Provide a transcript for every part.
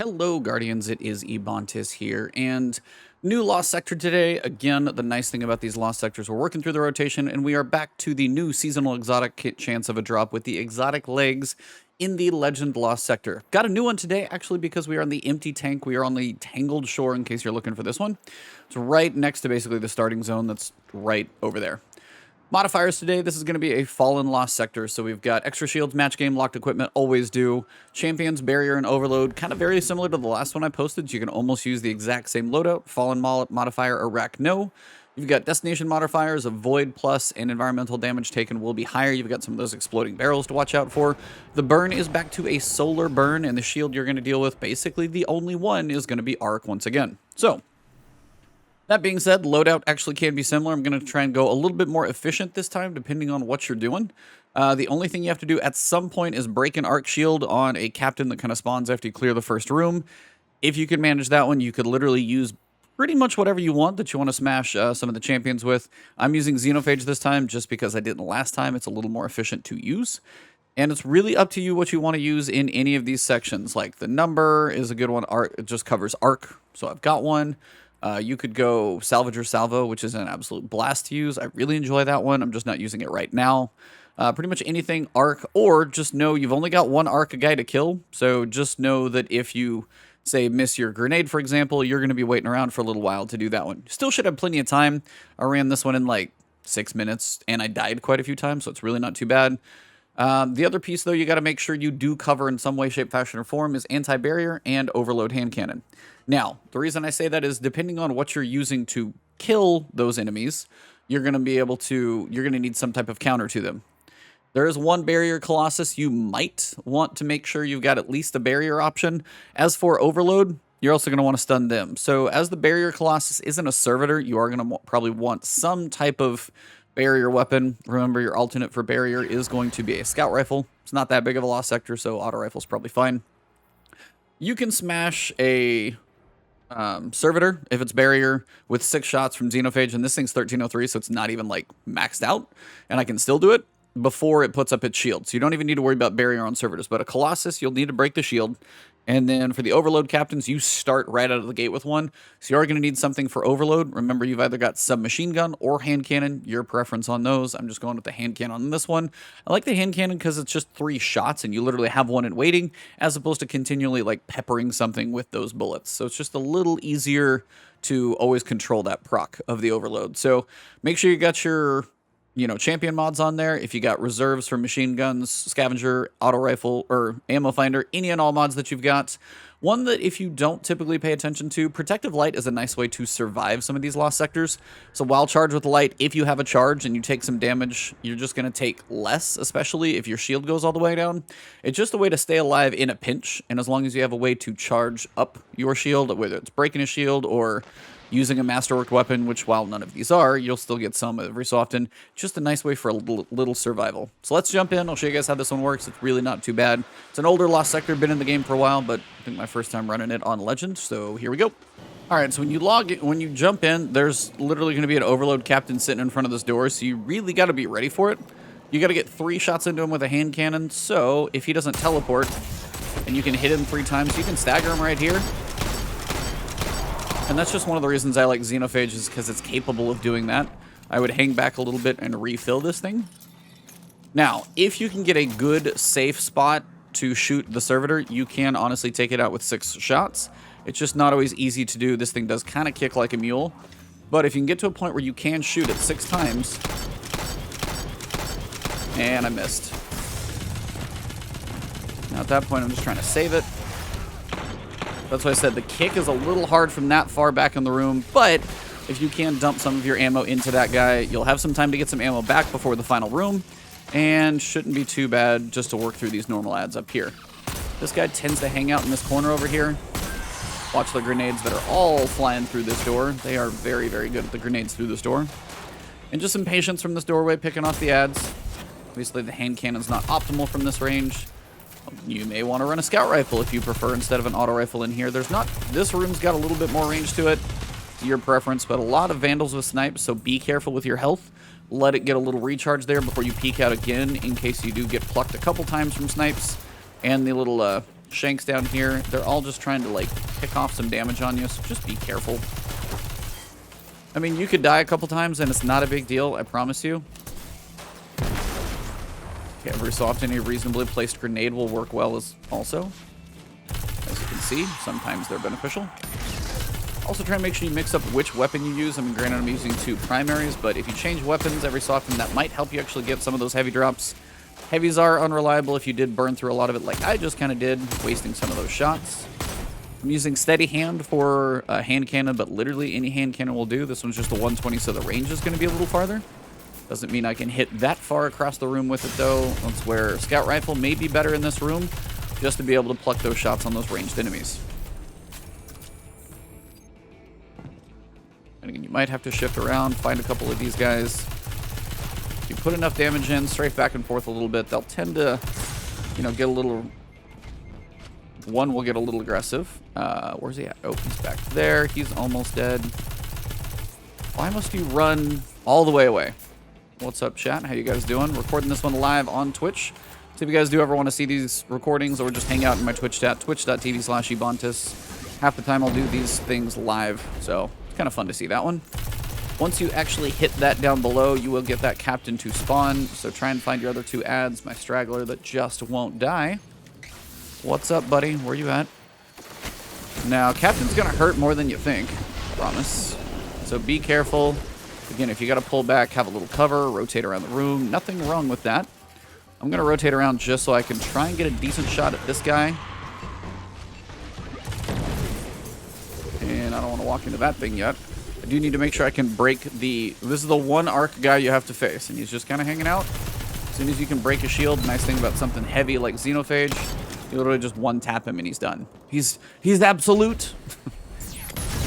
Hello, Guardians. It is Ebontis here, and new Lost Sector today. Again, the nice thing about these Lost Sectors, we're working through the rotation, and we are back to the new seasonal exotic kit chance of a drop with the exotic legs in the Legend Lost Sector. Got a new one today, actually, because we are on the empty tank. We are on the Tangled Shore, in case you're looking for this one. It's right next to basically the starting zone that's right over there. Modifiers today, this is going to be a Fallen Lost Sector, so we've got extra shields, match game, locked equipment, always do. Champions, barrier, and overload, kind of very similar to the last one I posted, so you can almost use the exact same loadout. Fallen modifier, Iraq, no. You've got destination modifiers of void plus, and environmental damage taken will be higher. You've got some of those exploding barrels to watch out for. The burn is back to a solar burn, and the shield you're going to deal with, basically the only one, is going to be arc once again. So, that being said, loadout actually can be similar. I'm going to try and go a little bit more efficient this time, depending on what you're doing. The only thing you have to do at some point is break an arc shield on a captain that kind of spawns after you clear the first room. If you can manage that one, you could literally use pretty much whatever you want that you want to smash some of the champions with. I'm using Xenophage this time just because I didn't last time. It's a little more efficient to use. And it's really up to you what you want to use in any of these sections. Like the number is a good one. Arc, it just covers arc, so I've got one. You could go Salvager Salvo, which is an absolute blast to use. I really enjoy that one. I'm just not using it right now. Pretty much anything arc, or just know you've only got one arc a guy to kill. So just know that if you, say, miss your grenade, for example, you're going to be waiting around for a little while to do that one. Still should have plenty of time. I ran this one in like 6 minutes, and I died quite a few times, so it's really not too bad. The other piece, though, you got to make sure you do cover in some way, shape, fashion, or form is anti-barrier and overload hand cannon. Now, the reason I say that is depending on what you're using to kill those enemies, you're going to need some type of counter to them. There is one barrier Colossus you might want to make sure you've got at least a barrier option. As for overload, you're also going to want to stun them. So as the barrier Colossus isn't a servitor, you are going to probably want some type of barrier weapon. Remember, your alternate for barrier is going to be a scout rifle. It's not that big of a lost sector, so auto rifle's probably fine. You can smash a servitor if it's barrier with 6 shots from Xenophage, and this thing's 1303, so it's not even like maxed out, and I can still do it before it puts up its shield. So you don't even need to worry about barrier on servitors. But a Colossus, you'll need to break the shield. And then for the overload captains, you start right out of the gate with one. So you are going to need something for overload. Remember, you've either got submachine gun or hand cannon. Your preference on those. I'm just going with the hand cannon on this one. I like the hand cannon because it's just 3 shots and you literally have one in waiting, as opposed to continually like peppering something with those bullets. So it's just a little easier to always control that proc of the overload. So make sure you got your champion mods on there. If you got reserves for machine guns, scavenger, auto rifle, or ammo finder, any and all mods that you've got. One that if you don't typically pay attention to, protective light is a nice way to survive some of these lost sectors. So while charged with light, if you have a charge and you take some damage, you're just going to take less, especially if your shield goes all the way down. It's just a way to stay alive in a pinch, and as long as you have a way to charge up your shield, whether it's breaking a shield or using a masterwork weapon, which while none of these are, you'll still get some every so often. Just a nice way for a little survival. So let's jump in. I'll show you guys how this one works. It's really not too bad. It's an older lost sector, been in the game for a while, but I think my first time running it on Legend, so here we go. All right, so when you jump in, there's literally going to be an overload captain sitting in front of this door, so you really got to be ready for it. You got to get 3 shots into him with a hand cannon, so if he doesn't teleport, and you can hit him 3 times, you can stagger him right here. And that's just one of the reasons I like Xenophage, is because it's capable of doing that. I would hang back a little bit and refill this thing. Now, if you can get a good, safe spot to shoot the servitor, you can honestly take it out with 6 shots. It's just not always easy to do. This thing does kind of kick like a mule. But if you can get to a point where you can shoot it 6 times... And I missed. Now at that point, I'm just trying to save it. That's why I said the kick is a little hard from that far back in the room, but if you can dump some of your ammo into that guy, you'll have some time to get some ammo back before the final room, and shouldn't be too bad just to work through these normal adds up here. This guy tends to hang out in this corner over here. Watch the grenades that are all flying through this door. They are very, very good at the grenades through this door. And just some patience from this doorway, picking off the adds. Obviously, the hand cannon's not optimal from this range. You may want to run a scout rifle if you prefer instead of an auto rifle in here. This room's got a little bit more range to it. It's your preference, but a lot of vandals with snipes, so be careful with your health. Let it get a little recharge there before you peek out again in case you do get plucked a couple times from snipes. And the little shanks down here. They're all just trying to, like, pick off some damage on you, so just be careful. I mean, you could die a couple times, and it's not a big deal, I promise you. Okay, every so often, a reasonably placed grenade will work well as also. As you can see, sometimes they're beneficial. Also, try and make sure you mix up which weapon you use. I mean, granted, I'm using 2 primaries, but if you change weapons every so often, that might help you actually get some of those heavy drops. Heavies are unreliable if you did burn through a lot of it like I just kind of did, wasting some of those shots. I'm using steady hand for a hand cannon, but literally any hand cannon will do. This one's just a 120, so the range is going to be a little farther. Doesn't mean I can hit that far across the room with it, though. That's where scout rifle may be better in this room, just to be able to pluck those shots on those ranged enemies. And again, you might have to shift around, find a couple of these guys. If you put enough damage in, strafe back and forth a little bit, they'll tend to, you know, get a little... One will get a little aggressive. Where's he at? Oh, he's back there. He's almost dead. Why must you run all the way away? What's up, chat? How you guys doing? Recording this one live on Twitch. So if you guys do ever want to see these recordings or just hang out in my Twitch chat, twitch.tv/Ebontis. Half the time I'll do these things live, so it's kind of fun to see that one. Once you actually hit that down below, you will get that captain to spawn. So try and find your other 2 ads. My straggler that just won't die. What's up, buddy? Where you at? Now, captain's gonna hurt more than you think. Promise. So be careful. Again, if you gotta pull back, have a little cover, rotate around the room. Nothing wrong with that. I'm gonna rotate around just so I can try and get a decent shot at this guy. And I don't want to walk into that thing yet. I do need to make sure I can break the... This is the one arc guy you have to face, and he's just kind of hanging out. As soon as you can break a shield, nice thing about something heavy like Xenophage, you literally just one-tap him and he's done. He's absolute.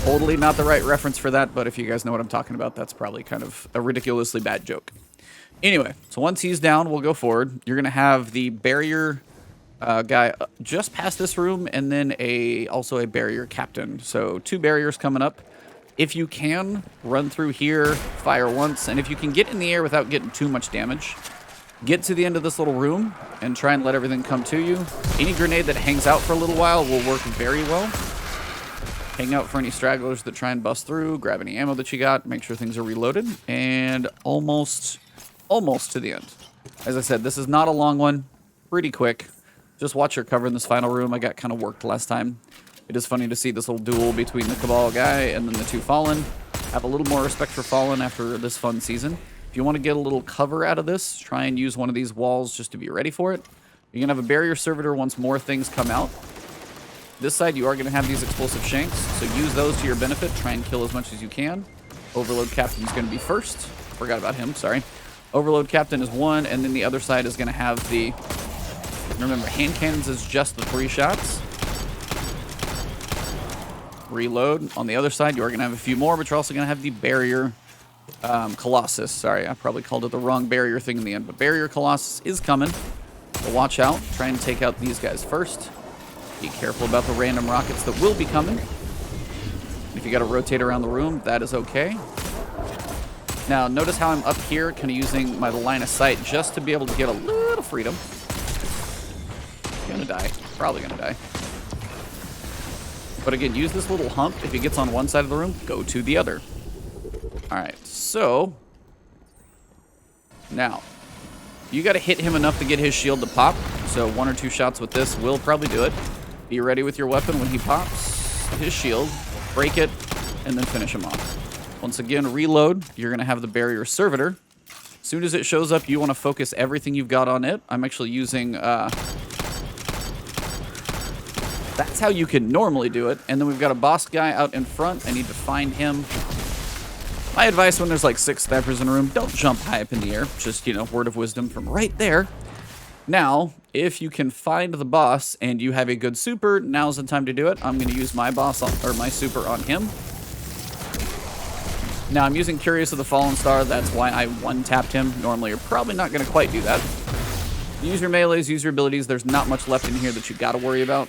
Totally not the right reference for that, but if you guys know what I'm talking about, that's probably kind of a ridiculously bad joke. Anyway, so once he's down, we'll go forward. You're going to have the barrier guy just past this room, and then also a barrier captain. So 2 barriers coming up. If you can, run through here, fire once, and if you can get in the air without getting too much damage, get to the end of this little room and try and let everything come to you. Any grenade that hangs out for a little while will work very well. Hang out for any stragglers that try and bust through, grab any ammo that you got, make sure things are reloaded, and almost to the end. As I said, this is not a long one, pretty quick. Just watch your cover in this final room. I got kind of worked last time. It is funny to see this little duel between the Cabal guy and then the 2 Fallen. Have a little more respect for Fallen after this fun season. If you want to get a little cover out of this, try and use one of these walls just to be ready for it. You're going to have a barrier servitor once more things come out. This side, you are going to have these explosive shanks, so use those to your benefit. Try and kill as much as you can. Overload Captain is going to be first. Forgot about him, sorry. Overload Captain is 1, and then the other side is going to have the... Remember, hand cannons is just the 3 shots. Reload. On the other side, you are going to have a few more, but you're also going to have the barrier... Colossus. Sorry, I probably called it the wrong barrier thing in the end, but barrier Colossus is coming. So watch out. Try and take out these guys first. Be careful about the random rockets that will be coming. If you got to rotate around the room, that is okay. Now, notice how I'm up here, kind of using my line of sight just to be able to get a little freedom. Gonna die. Probably gonna die. But again, use this little hump. If he gets on one side of the room, go to the other. Alright, so... Now, you got to hit him enough to get his shield to pop. So 1 or 2 shots with this will probably do it. Be ready with your weapon when he pops his shield. Break it, and then finish him off. Once again, reload. You're going to have the barrier servitor. As soon as it shows up, you want to focus everything you've got on it. I'm actually using... That's how you can normally do it. And then we've got a boss guy out in front. I need to find him. My advice when there's like 6 snipers in a room, don't jump high up in the air. Just, you know, word of wisdom from right there. Now, if you can find the boss and you have a good super, now's the time to do it. I'm going to use my boss or my super on him. Now, I'm using Curious of the Fallen Star. That's why I one-tapped him. Normally, you're probably not going to quite do that. Use your melees, use your abilities. There's not much left in here that you got to worry about.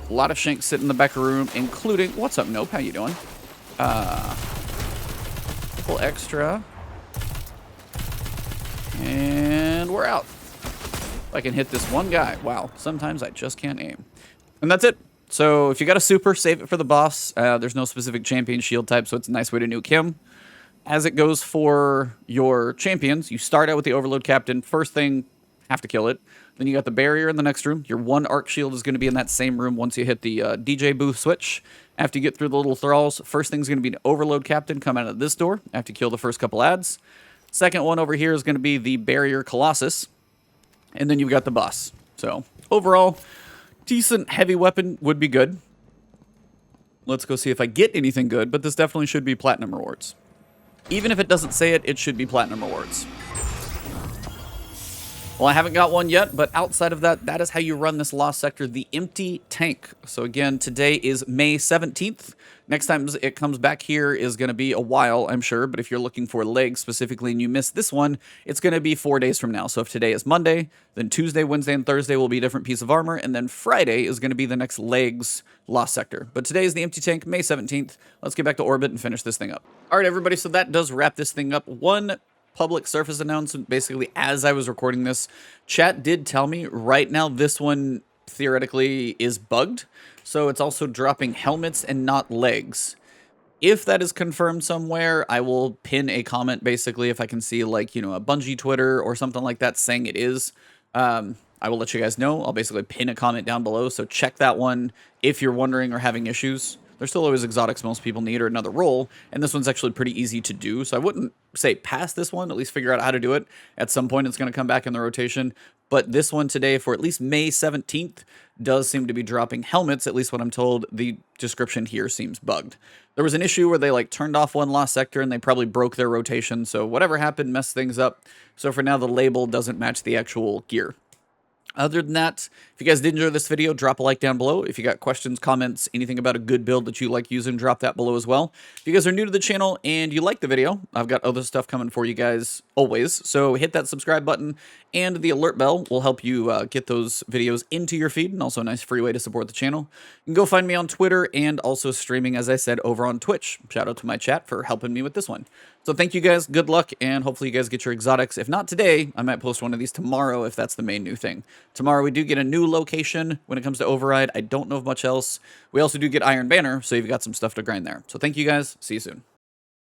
A lot of shanks sit in the back of the room, including... What's up, Nope? How you doing? couple extra. And we're out. If I can hit this one guy. Wow, sometimes I just can't aim. And that's it. So if you got a super, save it for the boss. There's no specific champion shield type, so it's a nice way to nuke him. As it goes for your champions, you start out with the Overload Captain. First thing, have to kill it. Then you got the barrier in the next room. Your one arc shield is going to be in that same room once you hit the DJ booth switch. After you get through the little thralls, first thing's going to be an Overload Captain come out of this door after you kill the first couple ads. Second one over here is going to be the barrier Colossus. And then you've got the boss. So overall, decent heavy weapon would be good. Let's go see if I get anything good, but this definitely should be platinum rewards. Even if it doesn't say it, it should be platinum rewards. Well, I haven't got one yet, but outside of that, that is how you run this Lost Sector, the empty tank. So again, today is May 17th. Next time it comes back here is going to be a while, I'm sure. But if you're looking for legs specifically and you missed this one, it's going to be 4 days from now. So if today is Monday, then Tuesday, Wednesday, and Thursday will be a different piece of armor. And then Friday is going to be the next legs Lost Sector. But today is the empty tank, May 17th. Let's get back to orbit and finish this thing up. All right, everybody. So that does wrap this thing up. One public surface announcement, basically, as I was recording this, chat did tell me right now this one theoretically is bugged. So it's also dropping helmets and not legs. If that is confirmed somewhere, I will pin a comment, basically, if I can see, like, you know, a Bungie Twitter or something like that saying it is. I will let you guys know. I'll basically pin a comment down below, so check that one if you're wondering or having issues. There's still always exotics most people need or another role, and this one's actually pretty easy to do, so I wouldn't say pass this one, at least figure out how to do it. At some point, it's going to come back in the rotation, but this one today, for at least May 17th, does seem to be dropping helmets, at least what I'm told. The description here seems bugged. There was an issue where they, like, turned off one Lost Sector, and they probably broke their rotation, so whatever happened messed things up. So for now, the label doesn't match the actual gear. Other than that, if you guys did enjoy this video, drop a like down below. If you got questions, comments, anything about a good build that you like using, drop that below as well. If you guys are new to the channel and you like the video, I've got other stuff coming for you guys always. So hit that subscribe button, and the alert bell will help you get those videos into your feed, and also a nice free way to support the channel. You can go find me on Twitter and also streaming, as I said, over on Twitch. Shout out to my chat for helping me with this one. So thank you guys, good luck, and hopefully you guys get your exotics. If not today, I might post one of these tomorrow if that's the main new thing. Tomorrow we do get a new location when it comes to Override. I don't know of much else. We also do get Iron Banner, so you've got some stuff to grind there. So thank you guys, see you soon.